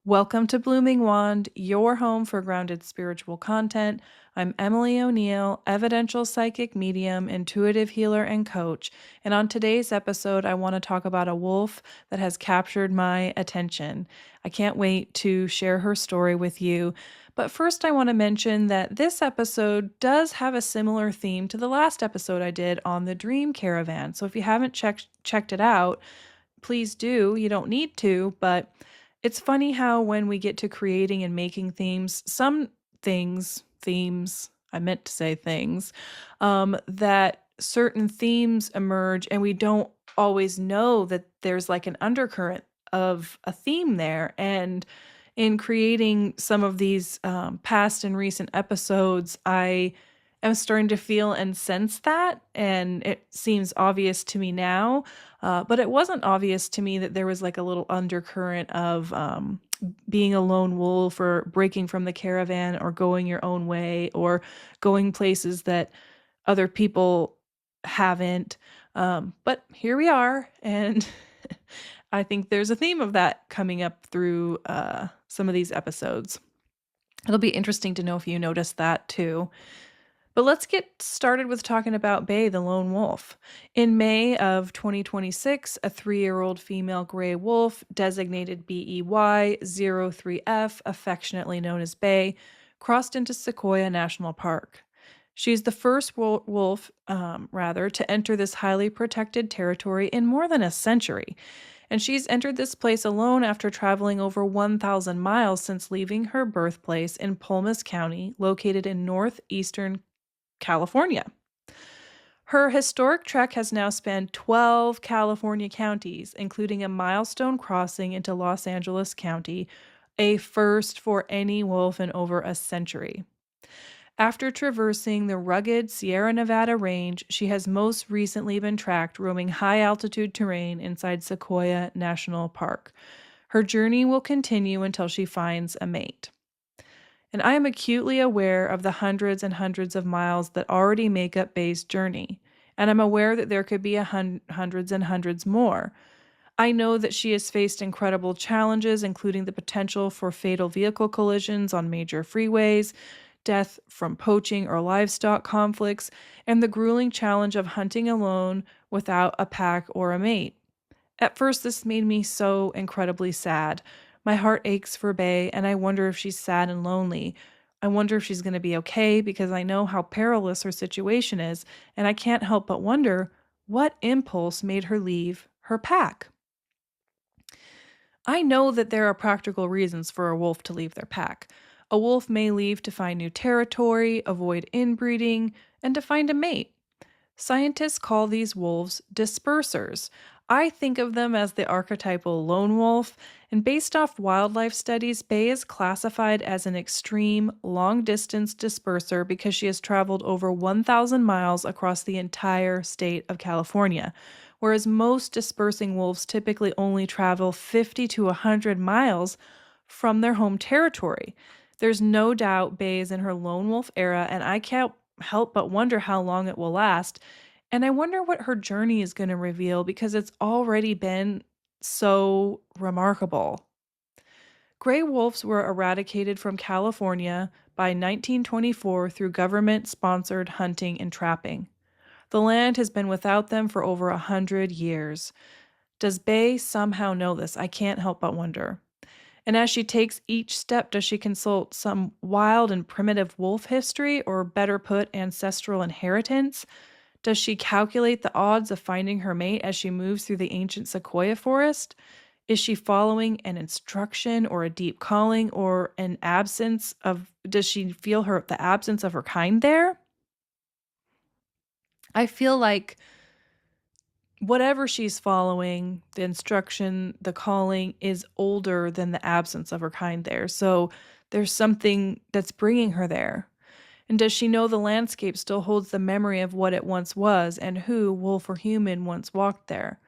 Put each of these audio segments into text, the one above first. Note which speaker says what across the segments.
Speaker 1: Welcome to Blooming Wand, your home for grounded spiritual content. I'm Emily O'Neill, evidential psychic medium, intuitive healer, and coach. And on today's episode, I want to talk about a wolf that has captured my attention. I can't wait to share her story with you. But first, I want to mention that this episode does have a similar theme to the last episode I did on the Dream Caravan. So if you haven't checked it out, please do. You don't need to, but it's funny how when we get to creating and making themes, some themes, I meant to say things, that certain themes emerge and we don't always know that there's like an undercurrent of a theme there. And in creating some of these past and recent episodes, I am starting to feel and sense that. And it seems obvious to me now. But it wasn't obvious to me that there was like a little undercurrent of being a lone wolf or breaking from the caravan or going your own way or going places that other people haven't. But here we are. And I think there's a theme of that coming up through some of these episodes. It'll be interesting to know if you noticed that too. But let's get started with talking about Bay the lone wolf. In May of 2026, a 3-year-old female gray wolf, designated BEY03F, affectionately known as Bay, crossed into Sequoia National Park. She's the first wolf, to enter this highly protected territory in more than a century. And she's entered this place alone after traveling over 1,000 miles since leaving her birthplace in Pulmus County, located in northeastern California. Her historic trek has now spanned 12 California counties, including a milestone crossing into Los Angeles County, a first for any wolf in over a century. After traversing the rugged Sierra Nevada range, she has most recently been tracked roaming high-altitude terrain inside Sequoia National Park. Her journey will continue until she finds a mate. And I am acutely aware of the hundreds and hundreds of miles that already make up Bay's journey, and I'm aware that there could be hundreds and hundreds more. I know that she has faced incredible challenges, including the potential for fatal vehicle collisions on major freeways, death from poaching or livestock conflicts, and the grueling challenge of hunting alone without a pack or a mate. At first, this made me so incredibly sad. My heart aches for Bay, and I wonder if she's sad and lonely. I wonder if she's going to be okay because I know how perilous her situation is, and I can't help but wonder what impulse made her leave her pack. I know that there are practical reasons for a wolf to leave their pack. A wolf may leave to find new territory, avoid inbreeding, and to find a mate. Scientists call these wolves dispersers. I think of them as the archetypal lone wolf, and based off wildlife studies, Bay is classified as an extreme, long-distance disperser because she has traveled over 1,000 miles across the entire state of California, whereas most dispersing wolves typically only travel 50 to 100 miles from their home territory. There's no doubt Bay is in her lone wolf era, and I can't help but wonder how long it will last. And I wonder what her journey is going to reveal because it's already been so remarkable. Gray wolves were eradicated from California by 1924 through government sponsored hunting and trapping. The land has been without them for over 100 years. Does Bay somehow know this? I can't help but wonder. And as she takes each step, does she consult some wild and primitive wolf history, or better put, ancestral inheritance? Does she calculate the odds of finding her mate as she moves through the ancient sequoia forest? Is she following an instruction or a deep calling or does she feel the absence of her kind there? I feel like whatever she's following, the instruction, the calling, is older than the absence of her kind there. So there's something that's bringing her there. And does she know the landscape still holds the memory of what it once was and who, wolf or human, once walked there?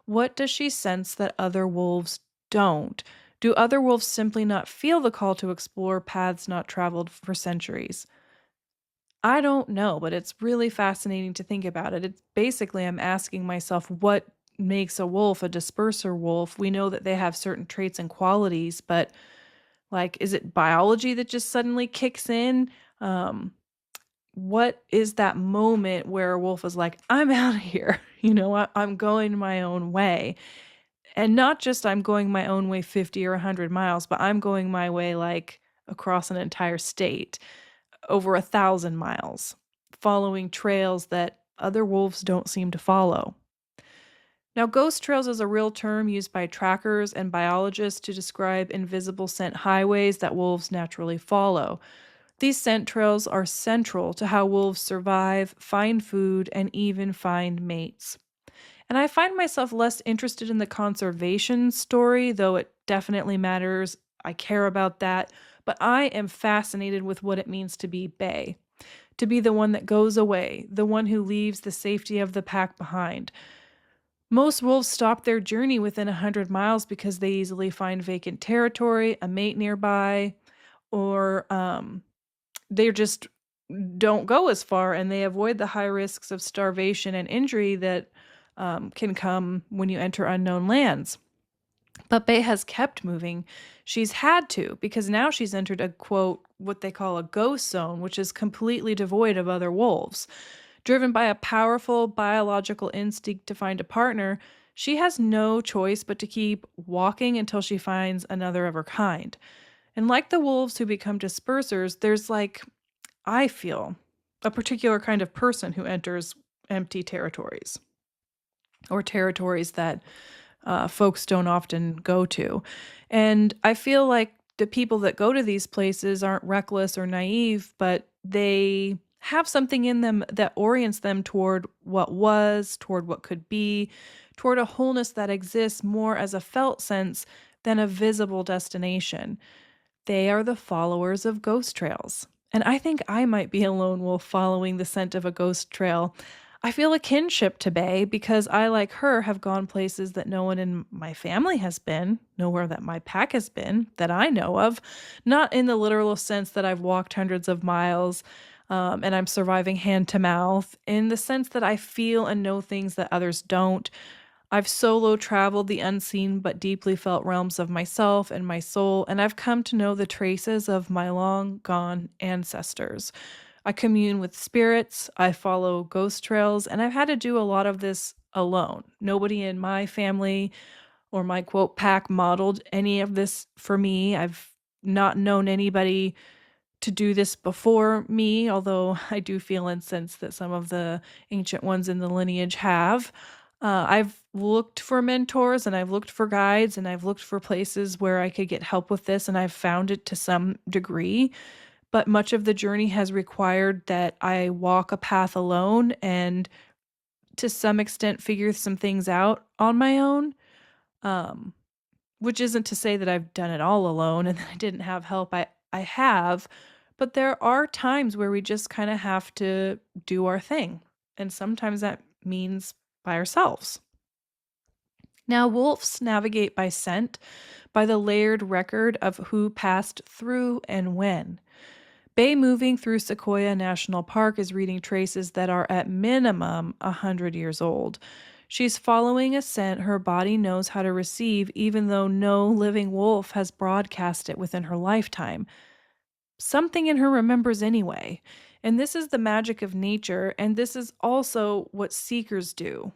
Speaker 1: What does she sense that other wolves don't? Do other wolves simply not feel the call to explore paths not traveled for centuries? I don't know, but it's really fascinating to think about it. It's basically, I'm asking myself, what makes a wolf a disperser wolf? We know that they have certain traits and qualities, but Like, is it biology that just suddenly kicks in? Um, what is that moment where a wolf is like, I'm out of here? I'm going my own way. And not just I'm going my own way 50 or 100 miles, but I'm going my way like across an entire state, over 1,000 miles, following trails that other wolves don't seem to follow. Now, ghost trails is a real term used by trackers and biologists to describe invisible scent highways that wolves naturally follow. These scent trails are central to how wolves survive, find food, and even find mates. And I find myself less interested in the conservation story, though it definitely matters. I care about that. But I am fascinated with what it means to be Bay, to be the one that goes away, the one who leaves the safety of the pack behind. Most wolves stop their journey within 100 miles because they easily find vacant territory, a mate nearby, or they just don't go as far and they avoid the high risks of starvation and injury that can come when you enter unknown lands. But Bay has kept moving. She's had to, because now she's entered a quote, what they call a ghost zone, which is completely devoid of other wolves. Driven by a powerful biological instinct to find a partner, she has no choice but to keep walking until she finds another of her kind. And like the wolves who become dispersers, there's I feel, a particular kind of person who enters empty territories or territories that folks don't often go to. And I feel like the people that go to these places aren't reckless or naive, but they have something in them that orients them toward what was, toward what could be, toward a wholeness that exists more as a felt sense than a visible destination. They are the followers of ghost trails. And I think I might be a lone wolf following the scent of a ghost trail. I feel a kinship to Bay because I, like her, have gone places that no one in my family has been, nowhere that my pack has been, that I know of. Not in the literal sense that I've walked hundreds of miles and I'm surviving hand to mouth, in the sense that I feel and know things that others don't. I've solo traveled the unseen but deeply felt realms of myself and my soul, and I've come to know the traces of my long gone ancestors. I commune with spirits, I follow ghost trails, and I've had to do a lot of this alone. Nobody in my family or my quote pack modeled any of this for me. I've not known anybody to do this before me, although I do feel and sense that some of the ancient ones in the lineage have. I've looked for mentors and I've looked for guides and I've looked for places where I could get help with this, and I've found it to some degree. But much of the journey has required that I walk a path alone and to some extent figure some things out on my own. Um, which isn't to say that I've done it all alone and that I didn't have help. I have, but there are times where we just kind of have to do our thing. And sometimes that means by ourselves. Now, wolves navigate by scent, by the layered record of who passed through and when. Bay moving through Sequoia National Park is reading traces that are at minimum 100 years old. She's following a scent her body knows how to receive, even though no living wolf has broadcast it within her lifetime. Something in her remembers anyway. And this is the magic of nature, and this is also what seekers do.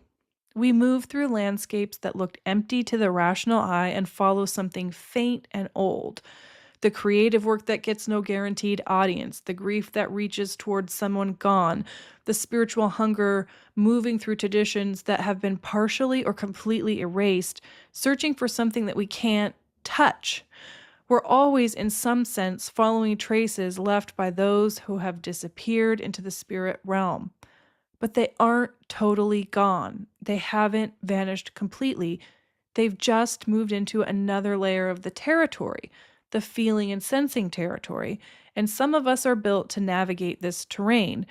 Speaker 1: We move through landscapes that looked empty to the rational eye and follow something faint and old. The creative work that gets no guaranteed audience, the grief that reaches towards someone gone, the spiritual hunger moving through traditions that have been partially or completely erased, searching for something that we can't touch. We're always, in some sense, following traces left by those who have disappeared into the spirit realm. But they aren't totally gone. They haven't vanished completely. They've just moved into another layer of the territory, the feeling and sensing territory, and some of us are built to navigate this terrain.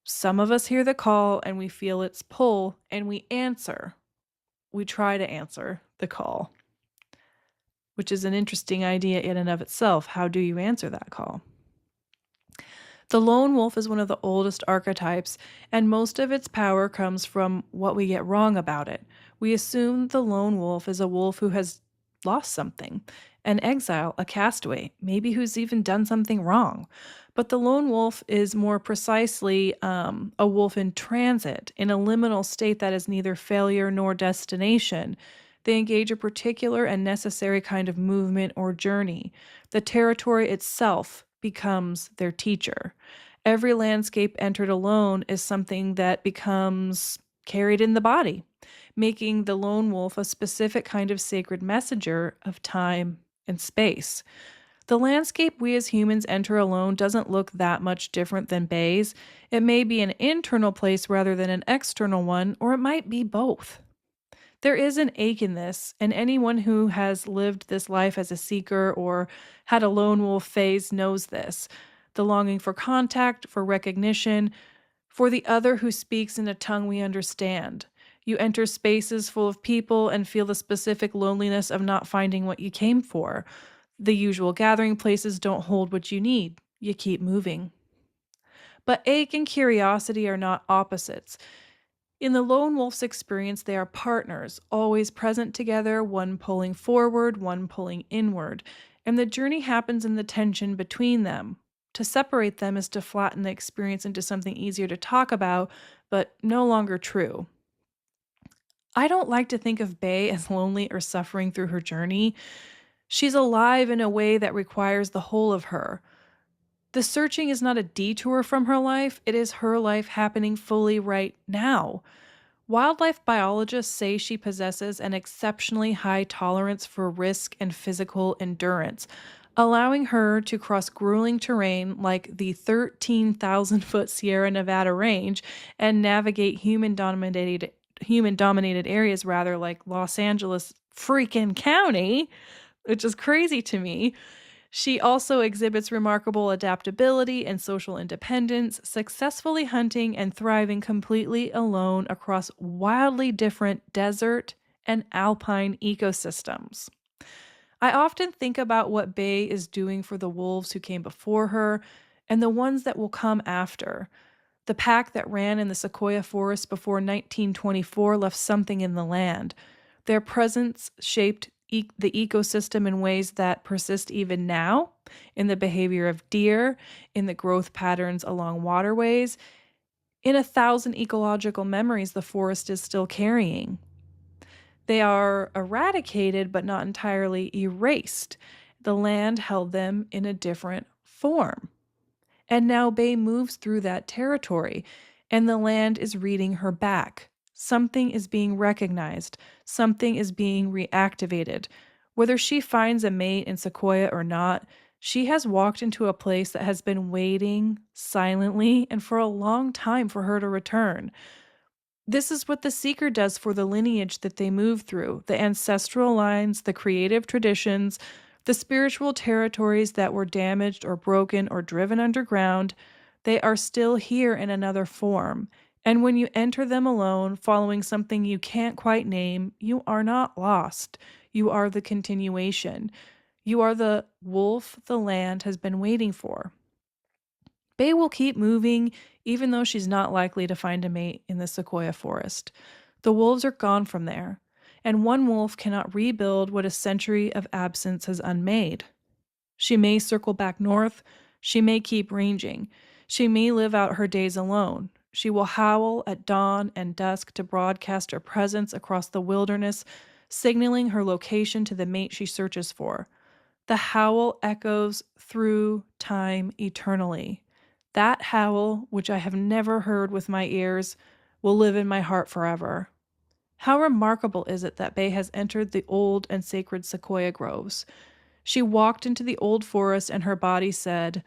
Speaker 1: Some of us hear the call and we feel its pull and we answer. We try to answer the call, which is an interesting idea in and of itself. How do you answer that call? The lone wolf is one of the oldest archetypes, and most of its power comes from what we get wrong about it. We assume the lone wolf is a wolf who has lost something, an exile, a castaway, maybe who's even done something wrong. But the lone wolf is more precisely a wolf in transit, in a liminal state that is neither failure nor destination. They engage a particular and necessary kind of movement or journey. The territory itself becomes their teacher. Every landscape entered alone is something that becomes carried in the body, making the lone wolf a specific kind of sacred messenger of time and space. The landscape we as humans enter alone doesn't look that much different than Bay's. It may be an internal place rather than an external one, or it might be both. There is an ache in this, and anyone who has lived this life as a seeker or had a lone wolf phase knows this. The longing for contact, for recognition, for the other who speaks in a tongue we understand. You enter spaces full of people and feel the specific loneliness of not finding what you came for. The usual gathering places don't hold what you need. You keep moving. But ache and curiosity are not opposites. In the lone wolf's experience, they are partners, always present together, one pulling forward, one pulling inward, and the journey happens in the tension between them. To separate them is to flatten the experience into something easier to talk about, but no longer true. I don't like to think of Bay as lonely or suffering through her journey. She's alive in a way that requires the whole of her. The searching is not a detour from her life, it is her life happening fully right now. Wildlife biologists say she possesses an exceptionally high tolerance for risk and physical endurance, allowing her to cross grueling terrain like the 13,000-foot Sierra Nevada range and navigate human dominated areas rather like Los Angeles freaking County, which is crazy to me. She also exhibits remarkable adaptability and social independence, successfully hunting and thriving completely alone across wildly different desert and alpine ecosystems. I often think about what Bay is doing for the wolves who came before her and the ones that will come after. The pack that ran in the Sequoia forest before 1924 left something in the land. Their presence shaped the ecosystem in ways that persist even now, in the behavior of deer, in the growth patterns along waterways, in 1,000 ecological memories the forest is still carrying. They are eradicated but not entirely erased. The land held them in a different form. And now Bay moves through that territory, and the land is reading her back. Something is being recognized, something is being reactivated. Whether she finds a mate in Sequoia or not, she has walked into a place that has been waiting silently and for a long time for her to return. This is what the seeker does for the lineage that they move through, the ancestral lines, the creative traditions, the spiritual territories that were damaged or broken or driven underground. They are still here in another form. And when you enter them alone, following something you can't quite name, you are not lost. You are the continuation. You are the wolf the land has been waiting for. Bay will keep moving, even though she's not likely to find a mate in the Sequoia forest. The wolves are gone from there, and one wolf cannot rebuild what a century of absence has unmade. She may circle back north, she may keep ranging, she may live out her days alone. She will howl at dawn and dusk to broadcast her presence across the wilderness, signaling her location to the mate she searches for. The howl echoes through time eternally. That howl, which I have never heard with my ears, will live in my heart forever. How remarkable is it that Bay has entered the old and sacred sequoia groves. She walked into the old forest and her body said,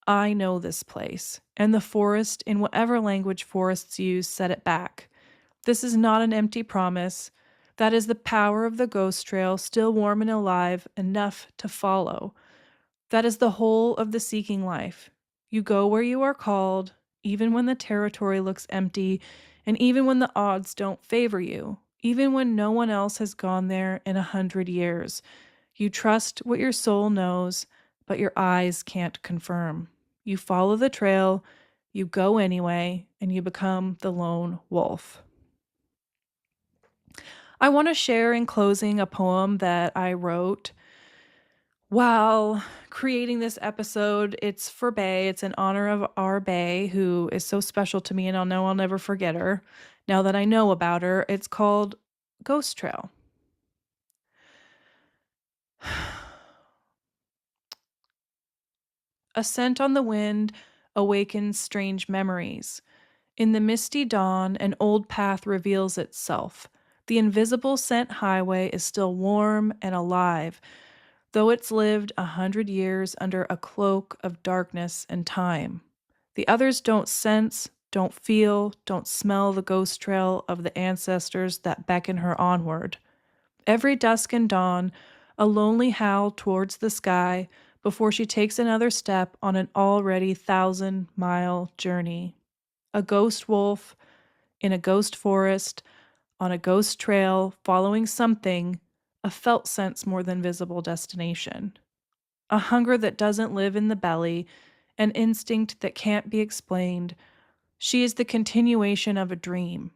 Speaker 1: I know this place. And the forest, in whatever language forests use, said it back. This is not an empty promise. That is the power of the ghost trail, still warm and alive, enough to follow. That is the whole of the seeking life. You go where you are called, even when the territory looks empty, and even when the odds don't favor you, even when no one else has gone there in 100 years. You trust what your soul knows, but your eyes can't confirm. You follow the trail, you go anyway, and you become the lone wolf. I want to share in closing a poem that I wrote. While creating this episode, it's for Bae. It's in honor of our Bae, who is so special to me, and I'll never forget her. Now that I know about her, it's called Ghost Trail. A scent on the wind awakens strange memories. In the misty dawn, an old path reveals itself. The invisible scent highway is still warm and alive, though it's lived 100 years under a cloak of darkness and time. The others don't sense, don't feel, don't smell the ghost trail of the ancestors that beckon her onward. Every dusk and dawn, a lonely howl towards the sky before she takes another step on an already 1,000-mile journey. A ghost wolf in a ghost forest, on a ghost trail, following something, a felt sense more than visible destination. A hunger that doesn't live in the belly, an instinct that can't be explained. She is the continuation of a dream,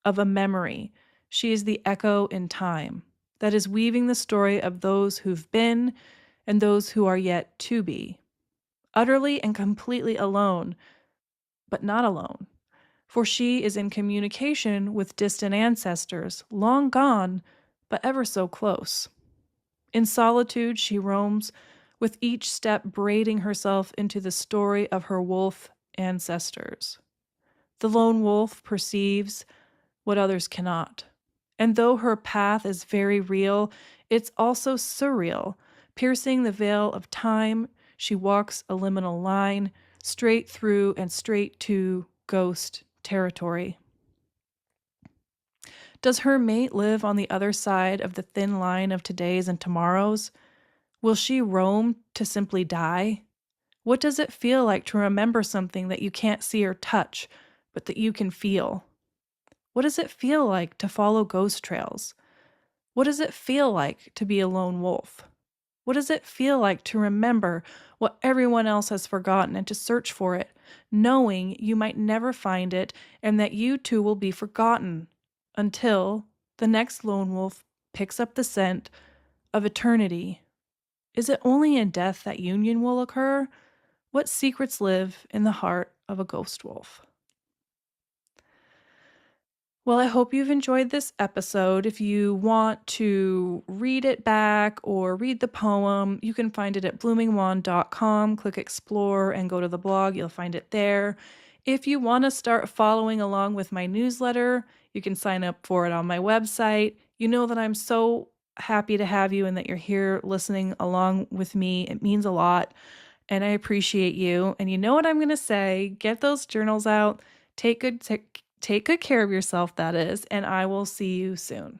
Speaker 1: of a memory. She is the echo in time that is weaving the story of those who've been and those who are yet to be. Utterly and completely alone, but not alone, for she is in communication with distant ancestors, long gone, but ever so close. In solitude, she roams, with each step braiding herself into the story of her wolf ancestors. The lone wolf perceives what others cannot. And though her path is very real, it's also surreal. Piercing the veil of time, she walks a liminal line, straight through and straight to ghost territory. Does her mate live on the other side of the thin line of todays and tomorrows? Will she roam to simply die? What does it feel like to remember something that you can't see or touch, but that you can feel? What does it feel like to follow ghost trails? What does it feel like to be a lone wolf? What does it feel like to remember what everyone else has forgotten and to search for it, knowing you might never find it and that you too will be forgotten until the next lone wolf picks up the scent of eternity? Is it only in death that union will occur? What secrets live in the heart of a ghost wolf? Well, I hope you've enjoyed this episode. If you want to read it back or read the poem, you can find it at bloomingwand.com. Click explore and go to the blog. You'll find it there. If you want to start following along with my newsletter, you can sign up for it on my website. You know that I'm so happy to have you and that you're here listening along with me. It means a lot, and I appreciate you. And you know what I'm going to say? Get those journals out. Take good care of yourself, that is, and I will see you soon.